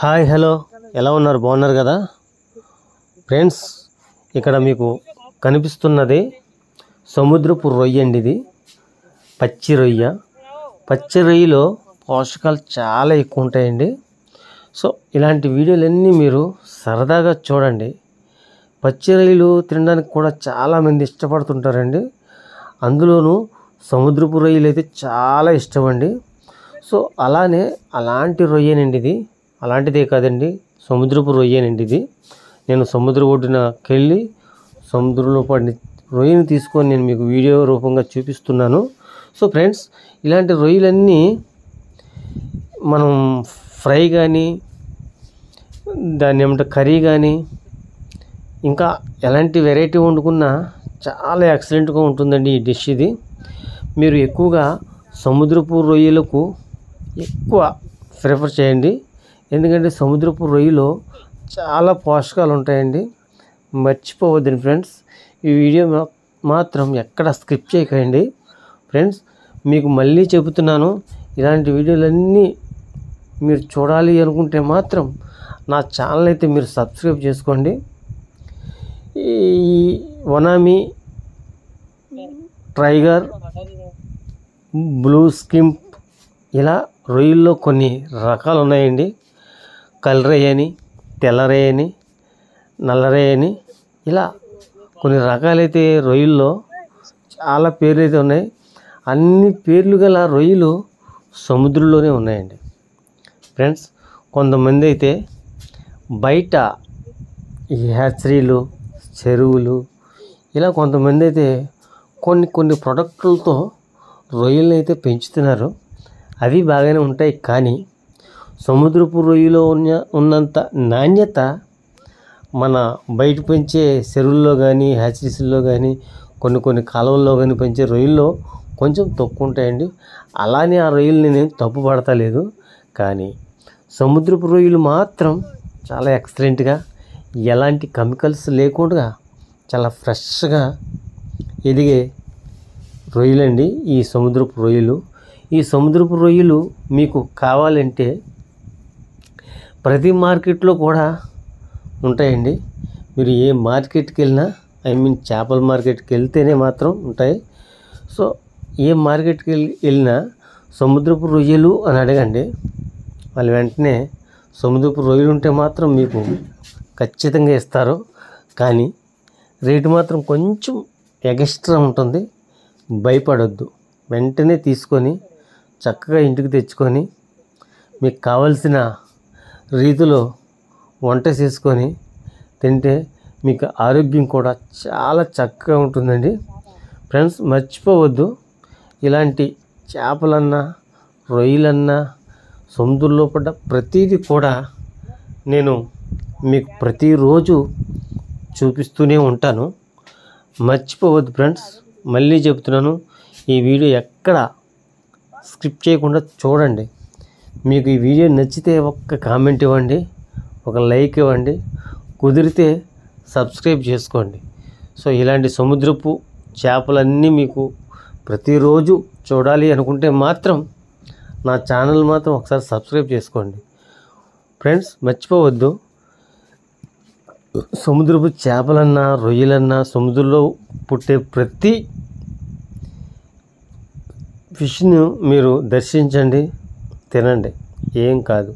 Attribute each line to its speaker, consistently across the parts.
Speaker 1: Hi hello ఎలా ఉన్నారు? బాగున్నారు కదా ఫ్రెండ్స్? ఇక్కడ మీకు కనిపిస్తున్నది సముద్రపు రొయ్య అండి. ఇది పచ్చి రొయ్య. పచ్చి రొయ్యలో పోషకాలు చాలా ఎక్కువ ఉంటాయండి. సో ఇలాంటి వీడియోలన్నీ మీరు సరదాగా చూడండి. పచ్చి రొయ్యలు తినడానికి కూడా చాలామంది ఇష్టపడుతుంటారండి. అందులోనూ సముద్రపు రొయ్యలు అయితే చాలా ఇష్టం అండి. సో అలాంటి రొయ్యనండి ఇది. అలాంటిదే కాదండి, సముద్రపు రొయ్యనండి ఇది. నేను సముద్ర ఒడ్డునకి వెళ్ళి సముద్రంలో పడిన రొయ్యను తీసుకొని నేను మీకు వీడియో రూపంగా చూపిస్తున్నాను. సో ఫ్రెండ్స్, ఇలాంటి రొయ్యలన్నీ మనం ఫ్రై కానీ, దాన్ని ఏమంటే కర్రీ కానీ, ఇంకా ఎలాంటి వెరైటీ వండుకున్నా చాలా ఎక్సలెంట్గా ఉంటుందండి ఈ డిష్. ఇది మీరు ఎక్కువగా సముద్రపు రొయ్యలకు ఎక్కువ ప్రిఫర్ చేయండి. ఎందుకంటే సముద్రపు రొయ్యలో చాలా పోషకాలు ఉంటాయండి. మర్చిపోవద్దండి ఫ్రెండ్స్. ఈ వీడియో మాత్రం ఎక్కడ స్కిప్ చేయకండి ఫ్రెండ్స్. మీకు మళ్ళీ చెబుతున్నాను, ఇలాంటి వీడియోలన్నీ మీరు చూడాలి అనుకుంటే మాత్రం నా ఛానల్ అయితే మీరు సబ్స్క్రైబ్ చేసుకోండి. ఈ వనామి, టైగర్, బ్లూ స్కింప్, ఇలా రొయ్యల్లో కొన్ని రకాలు ఉన్నాయండి. కలరయ్య అని, తెల్లరయ్య అని, నల్లరయ్య అని, ఇలా కొన్ని రకాలైతే రొయ్యల్లో చాలా పేర్లు అయితే ఉన్నాయి. అన్ని పేర్లు గల రొయ్యలు సముద్రంలోనే ఉన్నాయండి ఫ్రెండ్స్. కొంతమంది అయితే బయట ఈ హ్యాచరీలు, చెరువులు, ఇలా కొంతమంది అయితే కొన్ని ప్రొడక్టులతో రొయ్యలను అయితే పెంచుతున్నారు. అవి బాగానే ఉంటాయి, కానీ సముద్రపు రొయ్యలో ఉన్నంత నాణ్యత మన బయట పెంచే చెరువుల్లో కానీ, హ్యాచరీస్లో కానీ, కొన్ని కాలువల్లో కానీ పెంచే రొయ్యల్లో కొంచెం తక్కువ ఉంటాయండి. అలానే ఆ రొయ్యలు నేను తప్పు పడతలేదు, కానీ సముద్రపు రొయ్యలు మాత్రం చాలా ఎక్సలెంట్గా, ఎలాంటి కెమికల్స్ లేకుండా చాలా ఫ్రెష్గా ఎదిగే రొయ్యలండి ఈ సముద్రపు రొయ్యలు. ఈ సముద్రపు రొయ్యలు మీకు కావాలంటే ప్రతి మార్కెట్లో కూడా ఉంటాయండి. మీరు ఏ మార్కెట్కి వెళ్ళినా, చేపల మార్కెట్కి వెళ్తేనే మాత్రం ఉంటాయి. సో ఏ మార్కెట్కి వెళ్ళినా సముద్రపు రొయ్యలు అని అడగండి, వాళ్ళు వెంటనే సముద్రపు రొయ్యలు ఉంటే మాత్రం మీకు ఖచ్చితంగా ఇస్తారు. కానీ రేటు మాత్రం కొంచెం ఎక్స్ట్రా ఉంటుంది. భయపడొద్దు, వెంటనే తీసుకొని చక్కగా ఇంటికి తెచ్చుకొని మీకు కావలసిన రీతిలో వంట చేసుకొని తింటే మీకు ఆరోగ్యం కూడా చాలా చక్కగా ఉంటుందండి ఫ్రెండ్స్. మర్చిపోవద్దు, ఇలాంటి చేపలన్నా, రొయ్యలన్నా, సముద్రంలో పడ్డ ప్రతిదీ కూడా నేను మీకు ప్రతిరోజు చూపిస్తూనే ఉంటాను. మర్చిపోవద్దు ఫ్రెండ్స్. మళ్ళీ చెప్తున్నాను, ఈ వీడియో ఎక్కడ స్కిప్ చేయకుండా చూడండి. మీకు ఈ వీడియో నచ్చితే ఒక్క కామెంట్ ఇవ్వండి, ఒక లైక్ ఇవ్వండి, కుదిరితే సబ్స్క్రైబ్ చేసుకోండి. సో ఇలాంటి సముద్రపు చేపలన్నీ మీకు ప్రతిరోజు చూడాలి అనుకుంటే మాత్రం నా ఛానల్ మాత్రం ఒకసారి సబ్స్క్రైబ్ చేసుకోండి ఫ్రెండ్స్. మర్చిపోవద్దు, సముద్రపు చేపలన్నా, రొయ్యలన్నా, సముద్రంలో పుట్టే ప్రతి ఫిష్ను మీరు దర్శించండి, తినండి, ఏం కాదు.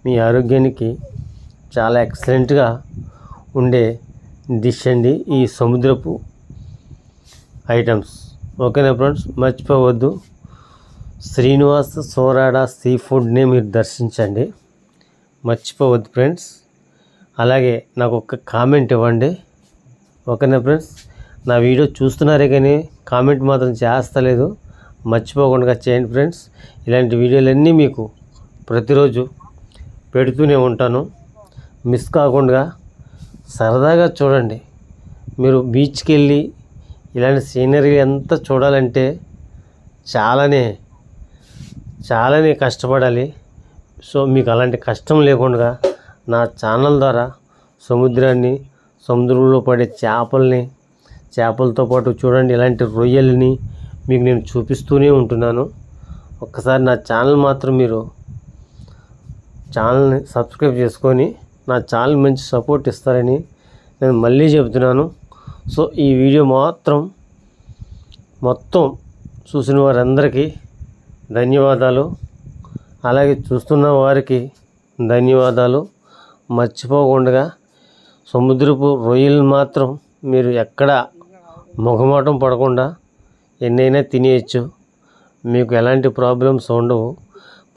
Speaker 1: మీ ఆరోగ్యానికి చాలా ఎక్సలెంట్గా ఉండే డిష్ అండి ఈ సముద్రపు ఐటమ్స్. ఓకేనా ఫ్రెండ్స్? మర్చిపోవద్దు, శ్రీనివాస సోరాడ సీ ఫుడ్ని మీరు దర్శించండి. మర్చిపోవద్దు ఫ్రెండ్స్. అలాగే నాకు ఒక కామెంట్ ఇవ్వండి. ఓకేనా ఫ్రెండ్స్? నా వీడియో చూస్తున్నారే కానీ కామెంట్ మాత్రం చేస్తలేదు, మర్చిపోకుండా చేయండి ఫ్రెండ్స్. ఇలాంటి వీడియోలన్నీ మీకు ప్రతిరోజు పెడుతూనే ఉంటాను, మిస్ కాకుండా సరదాగా చూడండి. మీరు బీచ్కి వెళ్ళి ఇలాంటి సీనరీ అంతా చూడాలంటే చాలానే కష్టపడాలి. సో మీకు అలాంటి కష్టం లేకుండా నా ఛానల్ ద్వారా సముద్రాన్ని, సముద్రంలో పడే చేపలతో పాటు చూడండి, ఇలాంటి రొయ్యల్ని మీకు నేను చూపిస్తూనే ఉంటున్నాను. ఒక్కసారి నా ఛానల్ మాత్రం మీరు ఛానల్ని సబ్స్క్రైబ్ చేసుకొని నా ఛానల్ మంచి సపోర్ట్ ఇస్తారని నేను మళ్ళీ చెబుతున్నాను. సో ఈ వీడియో మొత్తం చూసిన వారందరికీ ధన్యవాదాలు. అలాగే చూస్తున్న వారికి ధన్యవాదాలు. మర్చిపోకుండా సముద్రపు రొయ్యలు మాత్రం మీరు ఎక్కడ మొహమాటం పడకుండా ఎన్నైనా తినేయచ్చు. మీకు ఎలాంటి ప్రాబ్లమ్స్ ఉండవు.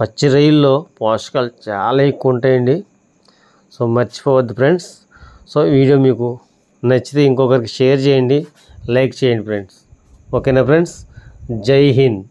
Speaker 1: పచ్చి రొయ్యల్లో పోషకాలు చాలా ఎక్కువ ఉంటాయండి. సో మర్చిపోవద్దు ఫ్రెండ్స్. సో ఈ వీడియో మీకు నచ్చితే ఇంకొకరికి షేర్ చేయండి, లైక్ చేయండి ఫ్రెండ్స్. ఓకేనా ఫ్రెండ్స్? జై హింద్.